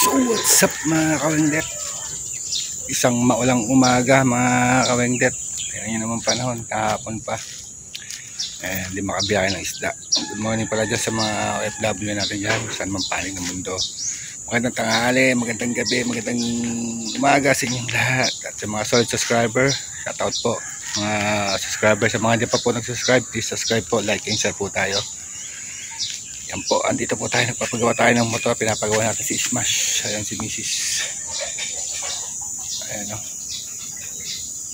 So what's up mga kawengdet? Isang maulang umaga mga kawengdet. Tingnan nyo naman panahon, kahapon pa. Hindi makabiyahe ng isda. Good morning pala dyan sa mga OFW natin dyan, saan man panig ng mundo. Magandang tanghali, magandang gabi, magandang umaga sa inyong lahat. At sa mga solid subscriber, shoutout po. Mga subscriber, sa mga hindi pa po nag-subscribe, please subscribe po, like and share po tayo. Yan po, andito po tayo, nagpapagawa tayo ng motor, pinapagawa natin si Smash. Ayan si Mrs. Ayan o.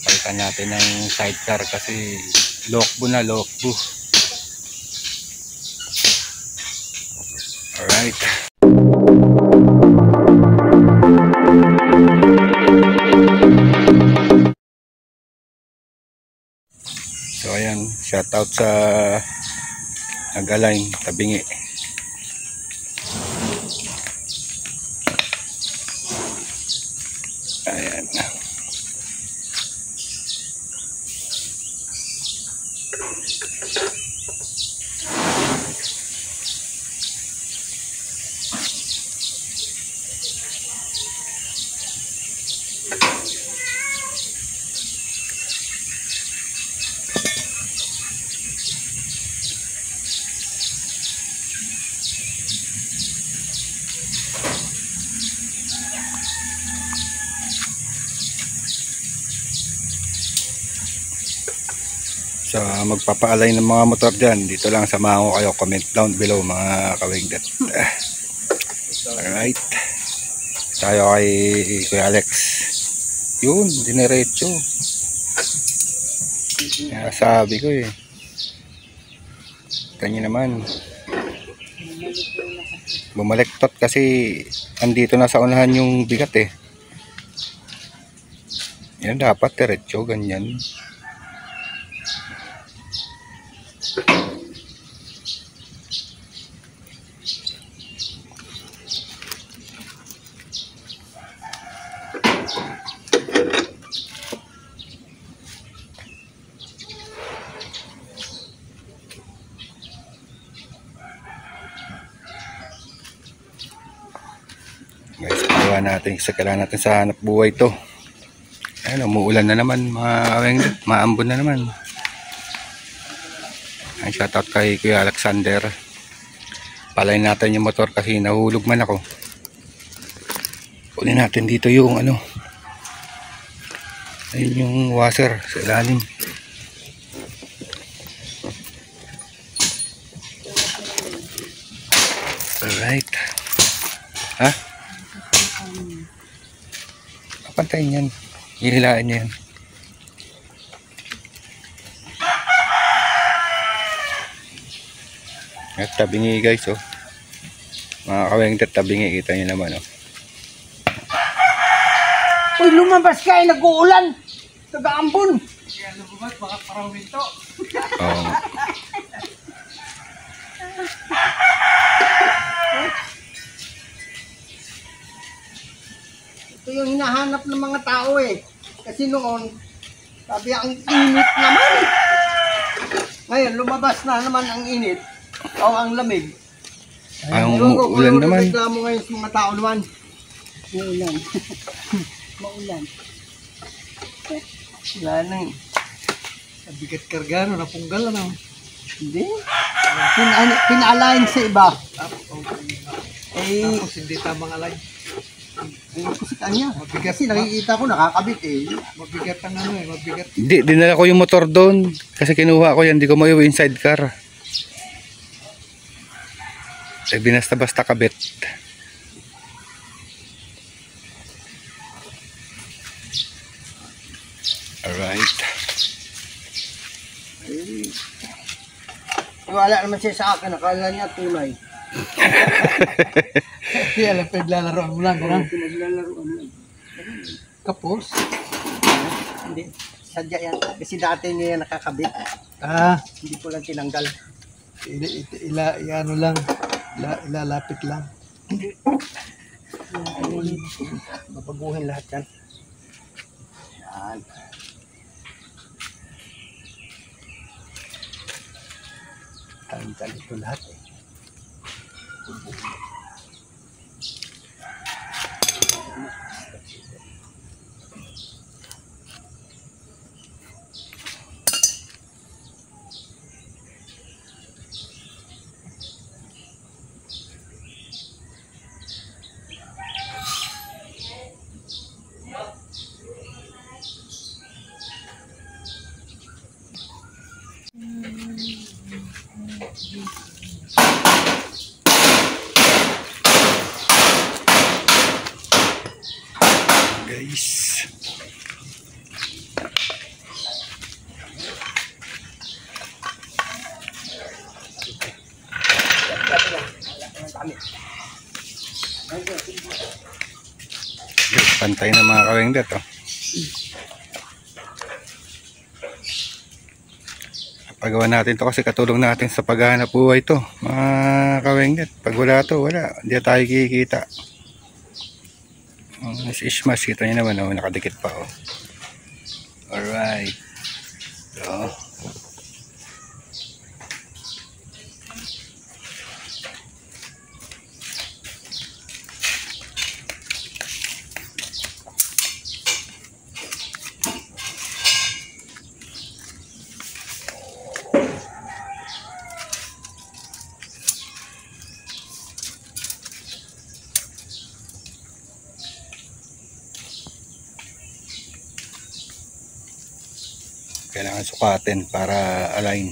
Palitan natin ng sidecar kasi lokbo na, lokbo. Alright. So ayan, shoutout sa nag-align, Tabingi. Ayan. So magpapaalay ng mga motor dyan, dito lang samahan ko kayo, comment down below mga kawengdet. Alright, tayo kay Kuya Alex. Yun, dinerecho. Sabi ko eh, kanya naman bumalektot kasi andito na sa unahan yung bigat eh. Yan dapat diretso, ganyan. Guys, pagawa natin, kailangan natin sa hanap buhay to. Ayun, umuulan na naman mga kawengdet, maambon na naman. Ay, shoutout kay Kuya Alexander. Palayin natin yung motor kasi nahulog man ako. Kunin natin dito yung ano, ayun yung washer sa ilalim. Alright. Ha? Pantayin yan, hihilaan niya yan. At Tabingi guys oh, mga kawengdet, Tabingi, kita nyo naman oh. Uy, lumabas ka eh, nag-uulan. Taga-ambon. Kaya lumabas, baka parang winto. Oo. Ito yung hinahanap ng mga tao eh. Kasi noon, sabi ang init naman. Ngayon, lumabas na naman ang init. O ang lamig. Ang ulan naman. Reklamo ngayon sa mga tao naman. Maulan. Maulan. Wala na eh. Bigat karga, no? Napunggal na. Hindi. Pinaalain sa iba. Eh, Tapos hindi tamang alay. ayun ko sa kanya. Mabigat. Kasi nakikita ko nakakabit eh. Mabigat ang ano eh, mabigat. Hindi, dinala ko yung motor doon kasi kinuha ko yan, hindi ko maiuwi yung sidecar. Eh, binasta-basta kabit. Alright. Wala naman siya sa akin. Akala niya tunay. Hindi alam, pinaglalaroan mo lang. Ganun. Pinaglalaroan lang. Kapos. Hindi. Sadya yan. Kasi dati niya yan nakakabit. Hindi ko lang tinanggal. Ano lang. Ilalapit lang. Babaguhin lahat yan. Yan. Tanggal ito lahat eh. guys. Pantay na mga kawengdet, oh. Pagawa natin to kasi katulong natin sa paghahanap buhay to mga kawengdet. Pag wala to, wala, hindi tayo kikita. Mas ishmas, kita nyo naman, oh, nakadikit pa, oh. Alright, so kailangan sukatin para align.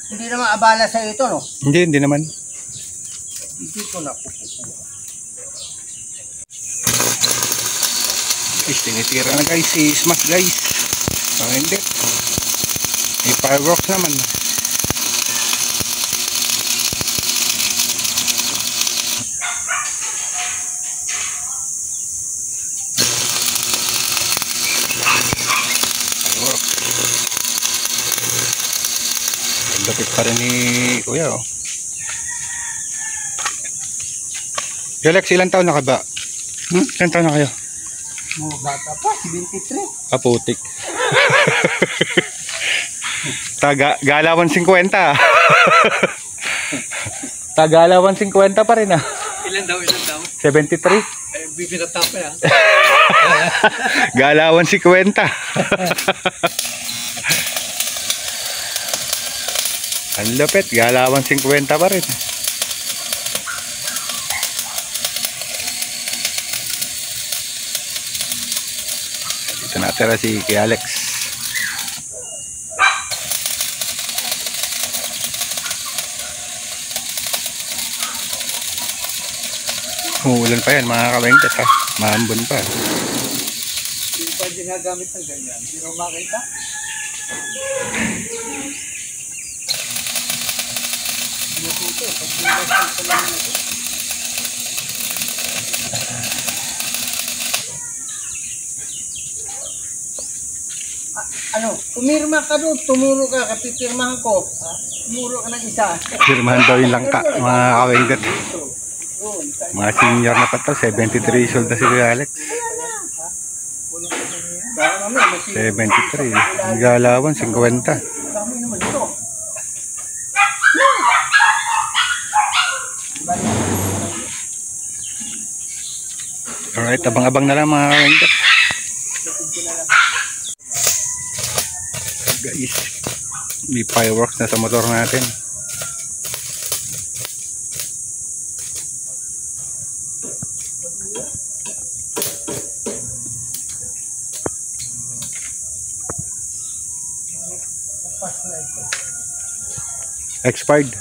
Hindi naman abala sa ito, no? Hindi naman. Hindi ko na pupukuha. Guys, tinitira na guys si Smash guys. So, hindi. May fireworks naman. Lapit pa rin ni Kuya, oh. Alex, ilang taon na ka ba? Ilang taon na kayo? Mga bata pa, 73. Kaputik. Galawan 50. Galawan 50 pa rin, ah. Ilan daw? 73. Bibinata pa yan. Galawan 50. Ang lapit, galawan 50 pa rin. Dito natira si Kuya Alex. Umuulan pa yan mga kawengdet, ha. Maambon pa. Hindi pa ginagamit ng ganyan. Hindi rin makita. Ano, pumirma ka doon, tumuro ka, kapipirmahan ko. Tumuro ka ng isa. Firmahan daw yung langka mga kawengdet. Mga senior na pa to, 73 years old na si Kuya Alex. 73, ang galawan 50. Dami naman ito. Alright, abang-abang na lang mga kawengdet. Guys, may fireworks na sa motor natin. Expired.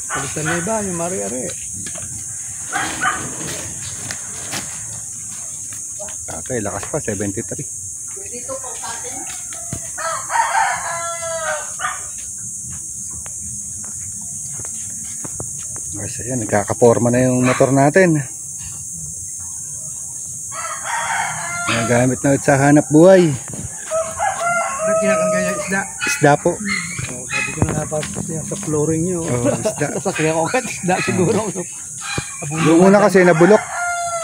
Palitan na iba, yung mari-ari. Okay, lakas pa, 73. Dito po sa atin. Guys, ayan, nagkakaporma na yung motor natin. Nagamit na ulit sa hanap buhay. Ano kinakarga yung isda? Isda po. Oh, sabi ko na napasok yan sa flooring nyo. Oh, isda. Sasakyan ko agad isda siguro. Yung una kasi nabulok.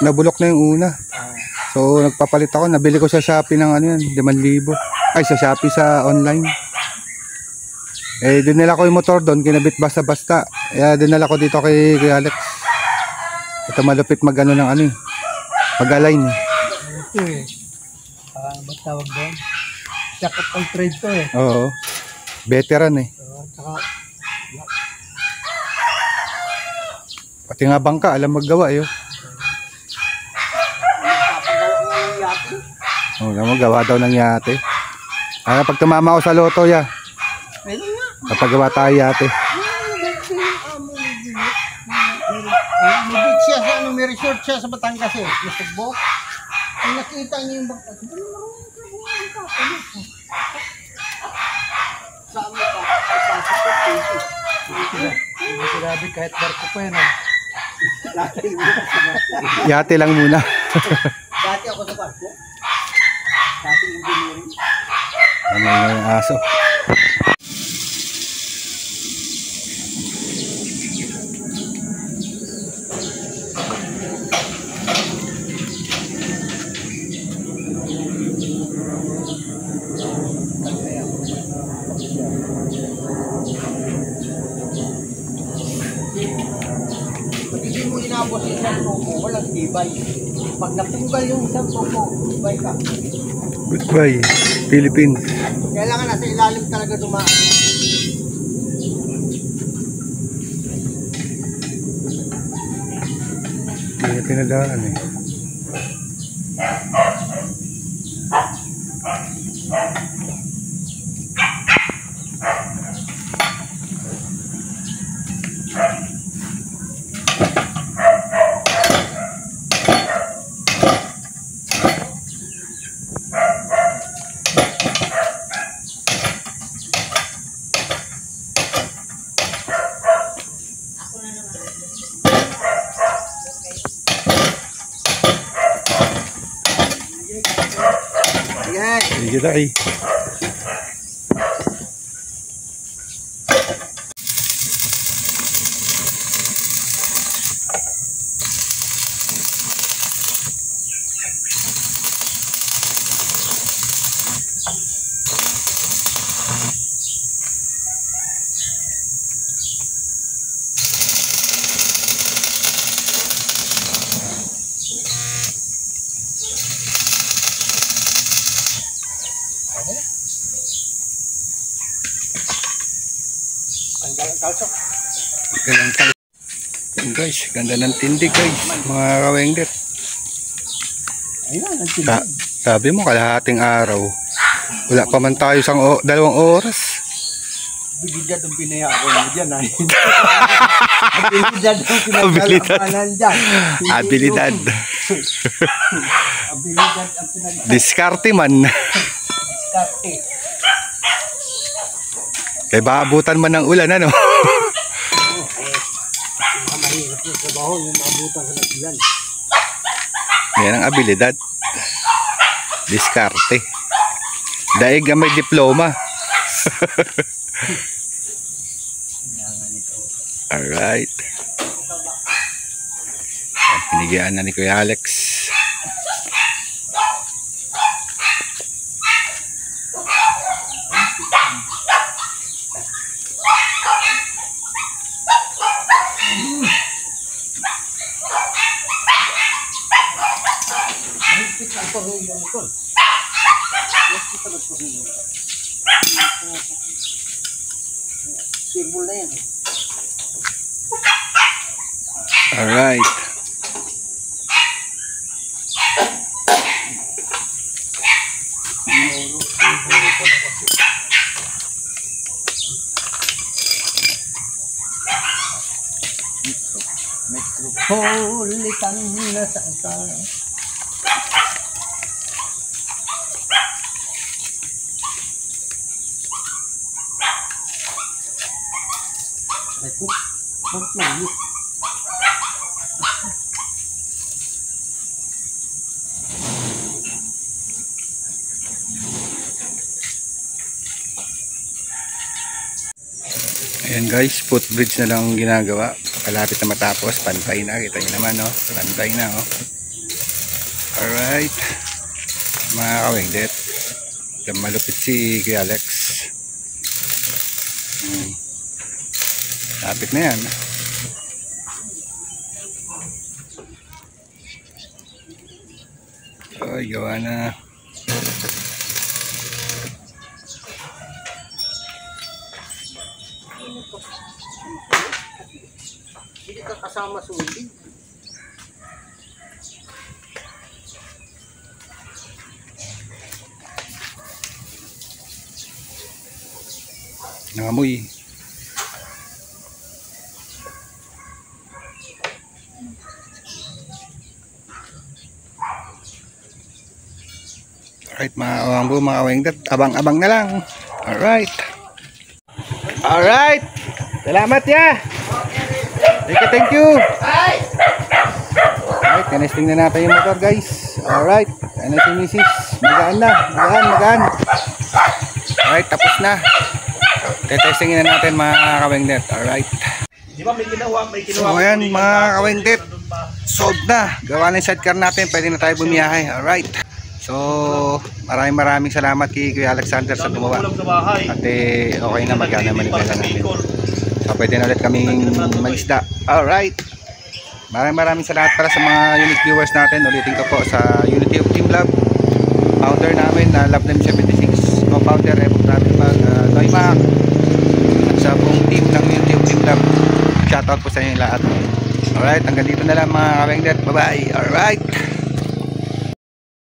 Nabulok na yung una. So nagpapalit ako, nabili ko sa Shopee ng ano yan, 5,000. Ay sa Shopee sa online. Eh dinala ko yung motor doon, kinabit basta-basta. Kaya dinala ko dito kay Alex. Ito malupit magano ng ano eh. Mag-align eh. Ito eh. Ba't tawag doon? Jack of all trade to eh. Oo. Veteran eh. Tsaka, Pati nga bangka, alam maggawa eh. Oo, gawa daw ng yate. Ah, pag tumama ako sa loto ya. Pwede nga. Papagawa tayo yate. May beach siya sa ano, may resort siya sa Batangas eh. Nasugbo. Ang nakita niyo yung bangka. Sa amin pa, ipasok ko pesos. hindi sinabi kahit barko pa yan ah. Yate lang muna. Dati ako sa barko. Dati engineering. Ano yung aso? Pag hindi mo inabot yung isang tubo, walang tibay. Pag napunggal yung isang tubo, tibay ka. Goodbye, Philippines. Kailangan nasa ilalim talaga dumaan. Hindi na pinadaan eh. Ayan. Sige tayo. Kalsok. Yan guys, ganda ng tindi guys, mga kawengdet. Ayan, ang tindi. Sabi mo kalahating araw. Wala pa man tayo 2 oras. Abilidad ang pinayaran mo dyan ay. Abilidad ang Abilidad. pinagkalampanan dyan. Abilidad. Abilidad ang pinagkalampanan. Diskarte man. Diskarte. Kaya baabutan man ng ulan ano. Mahirap yung trabaho, yung maabutan sa nagbilan. Yan ang abilidad. Diskarte. Daig ang may diploma. Alright. Pinigyan na ni Kuya Alex. Mahigpit ang pahulyo nito. Mahigpit ang pahulyo. Sirbol na yan. Alright. Metropolitan na sa Ako, bakit langit? Ayan guys, footbridge na lang ang ginagawa. Kalapit na matapos, pantay na. Kita nyo naman, no? Pantay na, oh. Alright. Mga kawengdet. Malupit si Kuya Alex. Lapit na yan. Oh, gawa na. Hindi ka kasama sulit. Nangamoy. Alright mga kawangbo, mga kawengdet, abang-abang na lang. Alright. Alright. Salamat ya. Thank you. Alright, kanesting na natin yung motor guys. Alright. Ano si misis? Magaan na. Magaan. Alright, tapos na. Tetestingin na natin mga kawengdet. Alright. Di ba may ginawa? So ayan mga kawengdet, sold na. Gawa na yung sidecar natin. Pwede na tayo bumiyahe. Alright. So maraming salamat kay Kuya Alexander sa gumawa. At okay na, magana manibela natin. So pwede na ulit kaming mag-isda. Alright. Maraming salamat para sa mga unique viewers natin. Ulitin ko po sa Unity of Team Love, founder namin na Love Lim 76, co-founder Ebok Travel Bag, Noymac, at sa buong team ng Unity of Team Love. Shoutout po sa inyo lahat. Alright, hanggang dito na lang mga kawengdet. Bye bye. Alright.